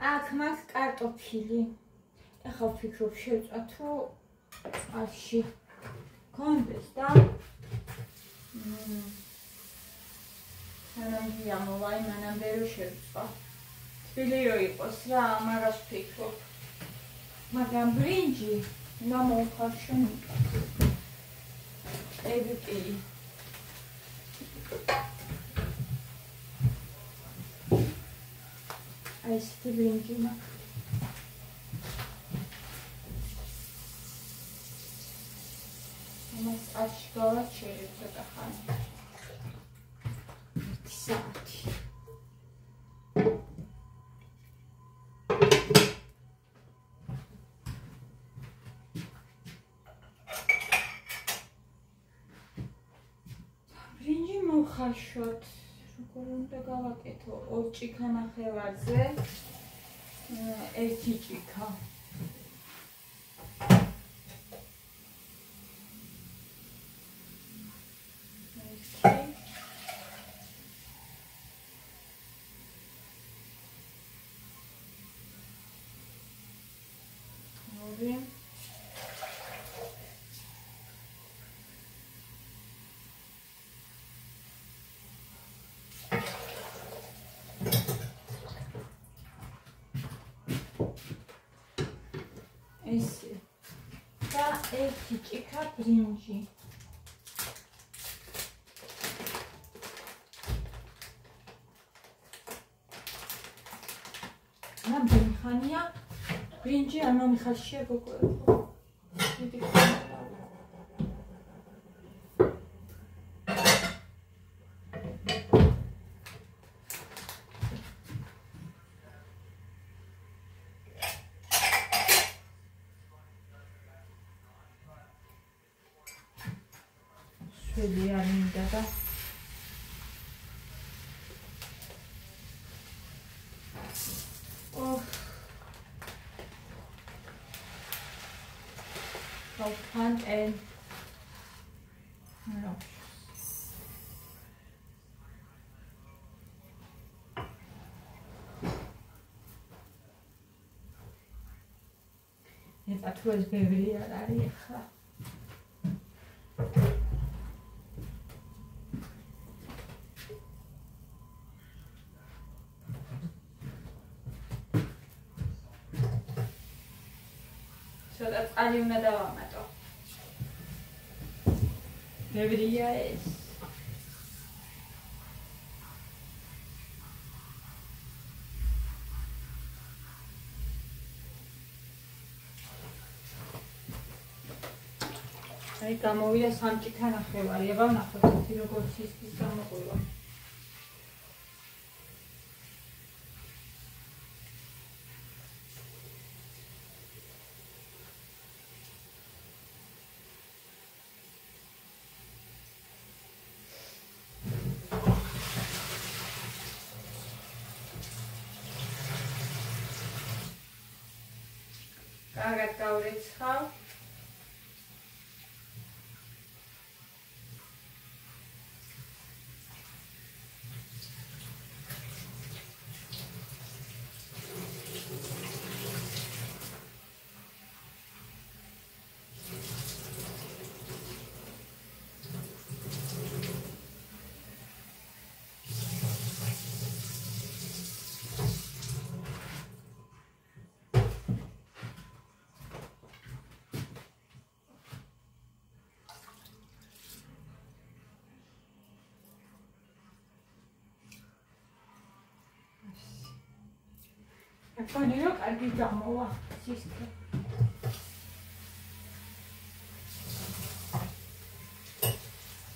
აქ მაქვს კარტოფილი. ახლა ვფიქრობ შევწვა თუ წყალში კონდეს და მანამდე ამოვაი, მანამდე რომ შევწვა. თბილი რო იყოს რა, ამას ვფიქრობ. მაგრამ ბრინჯი გამოვხარშო. ებიკი. აი ესეთი ბრინჯი მაქვს. მას აშკარა შეიძლება ხანი. საათი. ბრინჯი მოვხარშოთ. როგორ უნდა გავაკეთო? 2 ჭიქა ნახევარზე 1 ჭიქა. ესე და 1 ჭიქა ბრინჯი. ნამდვილი ხანია ბრინჯი არ მომიხარშია გოგოებო. დიდი ხანია. შველი არ მინდა და and no. If I was very area. So that's all you know about it. Deveria es. Ai გამოვიდა 3 ჭიქა ნახევარი. აბა ნახოთ როგორც ის გამოყოლა. Კარგად გავრეცხავ. Fanno carpigiamo va, sister.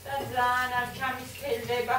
Tazana, c'ami schelleba.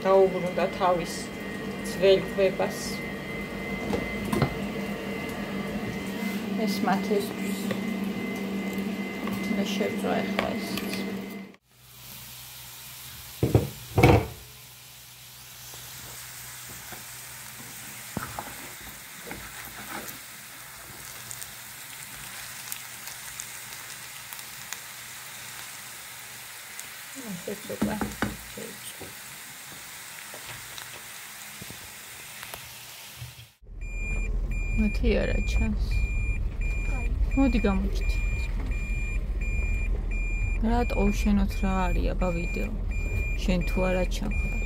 Daugruda თავის ძველ ქვებას. ეს მათესთვის მე შევწვა ახლა ეს ცოტა შევწვა მათი არა ჩანს მოდი გამოჩდი რატო უშენოთ რა არის აბა ვიდეო შენ თუ არა ჩამხარ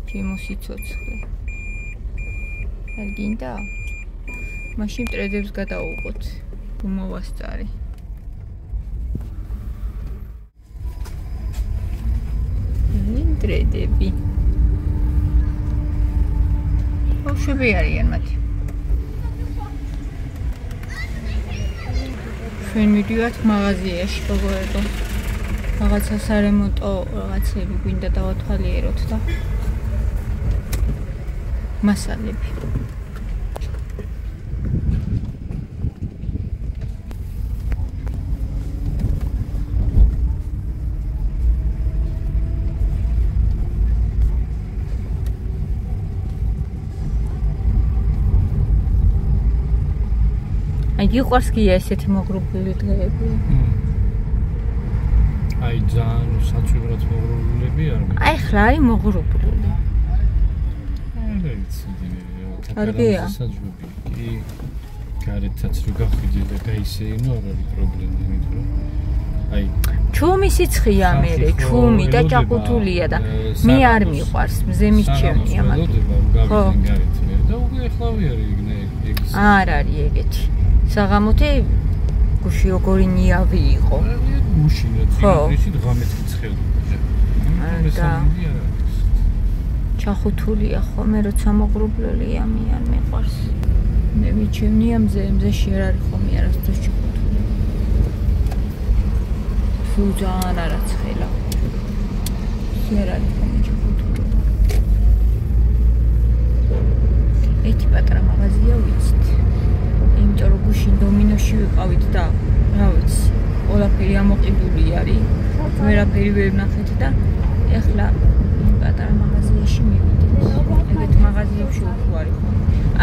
ჩემო სიცოცხლე არ გინდა მაშინ მტრედებს გადავუყოთ უმოვასწარი მტრედები ბავშვები არიან მათი ჩვენ მივიდივართ მაღაზიაში გოგოებო რაღაცა სარემონტო რაღაცები გვინდა დავათვალიეროთ და მასალები გიყვარს კი ესეთი მოგრუბული დღეები. აი ძალიან საჭიროა მოგრუბულები არ მე. აი ხლა არის მოგრუბული. არ იცი დინე. არგია. საჭიროა კი გარეთაც რო გახვიდე და გაისეინო არ არის პრობლემა იმიტომ რომ აი ჩუმი სიცხია მე ჩუმი და ჭაყუთულია და მე არ მიყვარს მზე მისჩევნია მაგ. ხო. და უკვე ახლავე არის ეგნე ეგ. არ არის ეგეთი. საღამოთი გუში როგორი ნიავი იყო. გუში ნაცრისი დღამეთ ცხელდება. და ჩახუთულია ხოლმე როცა მოგრუბლულია მე არ მეყვარს. მე მიჩემნია მზე შენ არის ხოლმე არასდროს ჩახუთული. თუ ძალიან არაცხელა. შენ არის ხოლმე ჩახუთული. ეთი პატრა მაღაზია ვიცით. იმიტომ რომ გუშინ დომინოში ვიყავით და რა ვიცი, ყველაფერი ამოყიდული არის. ვერაფერი ვერ ვნახეთ და ეხლა პატარა მაღაზიაში მივიდით. ეგეთ მაღაზიებში უფრო არის ხო?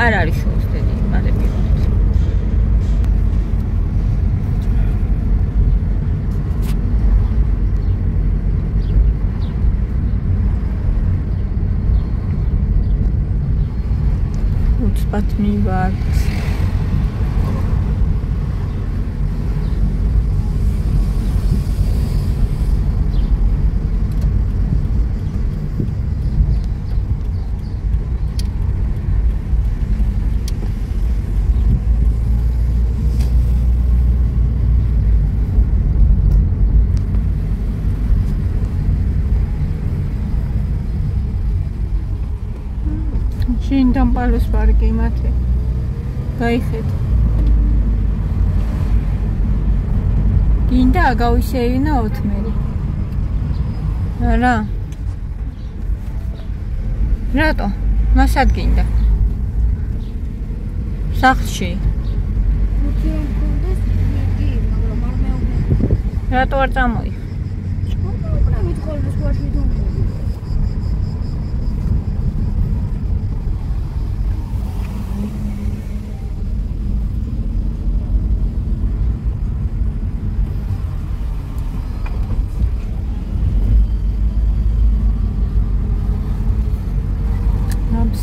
არ არის შოუს დედი, მალე მივიდით. უცბად მივართ. შინდან პალოს პარკი მათი გაიხეთ გინდა გავისეირნოთ მე რა რატო მასად გინდა სახლში რატო არ წამოიღე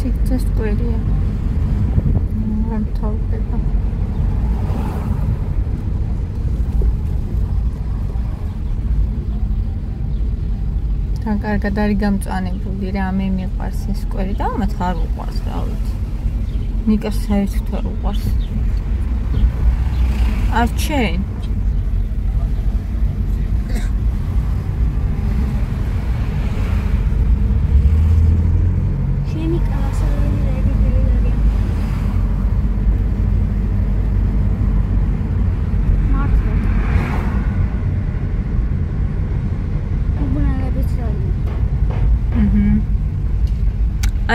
სიქცეს კვერია არ თავდება თან კარგად არის გამწანებული რა მე მიყვარს ეს კვერი და ამათ არ უყვარს რა ვიცი ნიკას საერთოდ არ უყვარს არ ჩენ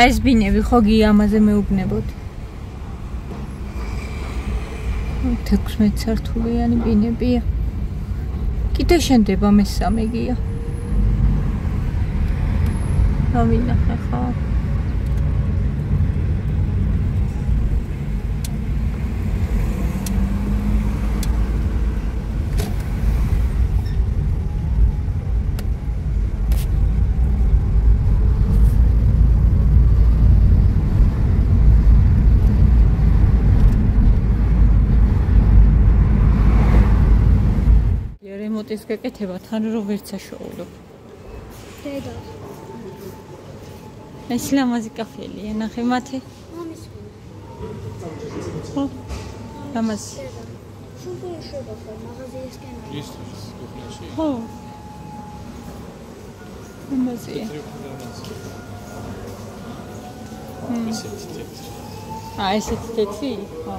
ეს ბინები ხო გი ამაზე მეუბნებოდი 16 სართულიანი ბინებია. კიდე შენდება მესამე გია. რა ვინახე ხო? რემონტის გაკეთება თან რო ვერც აშოულობ. დედა. ეს ლამაზი კაფეელია, ნახე მათე. მამის. ხო? ლამაზი. სულ შევა მაღაზიასკენ. ის კუხნაში. ხო. ლამაზია. ესეთი თეთრი? ხო.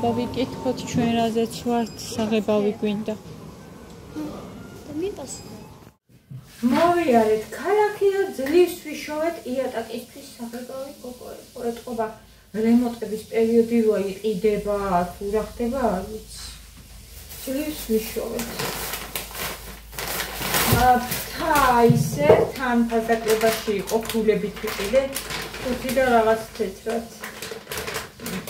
დავიკითხოთ ჩვენ რაზეც ვართ საღებავი გვინდა. და მიპასე. მოვიარეთ ქალაქი და ძლივს ვიშოვეთ იატაკისთვის საღებავი გოგოებო. ეთყობა რემონტების პერიოდი როა იყიდება თუ რა ხდება არ ვიცი. ძლივს ვიშოვეთ. ისე თან ფასაკლებაში იყო ქულებით ვიყიდე. ხუთი და რაღაც თეთრად.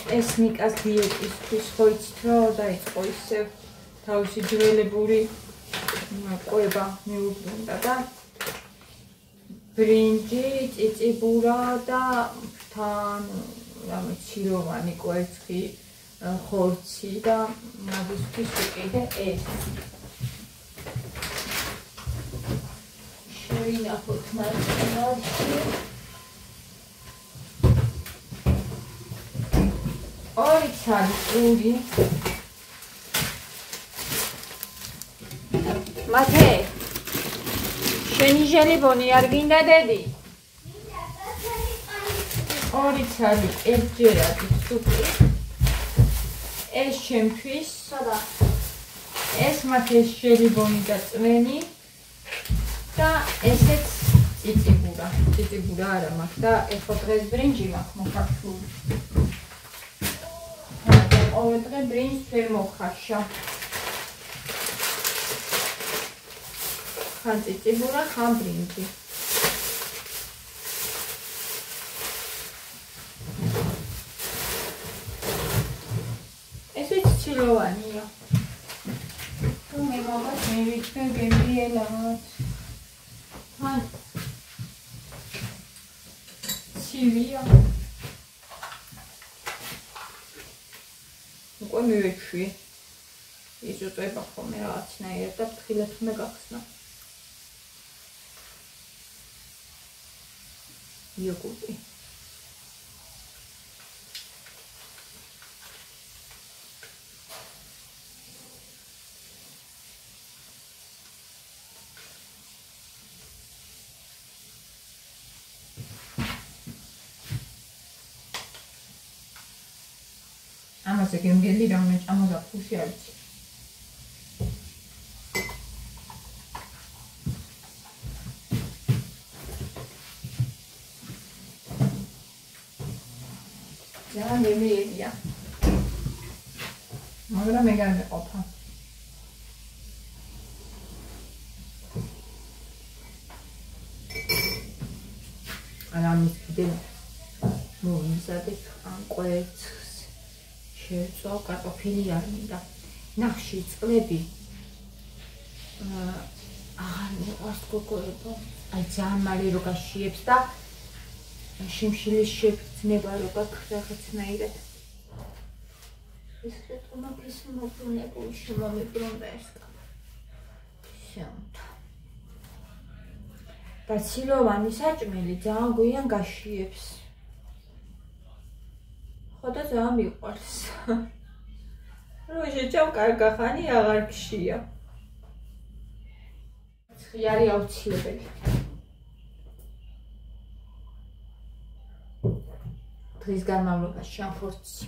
ეს ნიკას დიეტისთვის ხო იცით რომ დაიწყო ისევ თავისი ძველებური ყובה მიუბრუნდა და ბრინჯი, წიწიბურა და თან რამე ცილოვანი კვერცხი, ხორცი და მაგისთვის ვიყიდე ეს. შევინახოთ მასში. ორი ცალი პური. მათე შენი ჟელიბონი არ გინდა დედი? ორი ცალი ერთჯერადი სუპი. ეს ჩემთვის სადა. ეს მათე ჟელიბონი და წვენი და ესეც წიწიბურა. წიწიბურა არა მაქვს და ეხლა დღეს ბრინჯი მაქვს მოხარშული. ორი დღე ბრინჯს ვერ მოხარშა. ხან წიწიბურა, ხან ბრინჯი. ეს ცილოვანია. თუ მე მოგას მივიჩვენ გემრიელად. ხან ცივია. უკვე მივეჩვი. ის უწובה ხოლმე რაღაცნაირად და ფრთხილად უნდა გახსნა. იოგურტი. ამაზე გემგელი რამდენი ჭამაზა ფუში არის. ძალიან გემრიელია. მაგრამ მე გამეყოფა. ამის კიდე მომიზადებ ან კვერცხს შევწვა კარტოფილი არ მინდა. ნახში წყლები აღარ მიყვარს გოგოებო. აი ძალიან მალე რო გაშიებს და შიმშილის შეგრძნება რო გაქვს რაღაცნაირად. ეს რატომ ეს მობრუნებული შემომიბრუნდა ეს კაბა. შემოთა. და ცილოვანი საჭმელი ძალიან გვიან გაშიებს. ხო და ძალიან მიყვარს. რო შეჭამ კარგა ხანი აღარ გშია. ცხიარი აუცილებელი. დღის განმავლობაში ამ ფორცი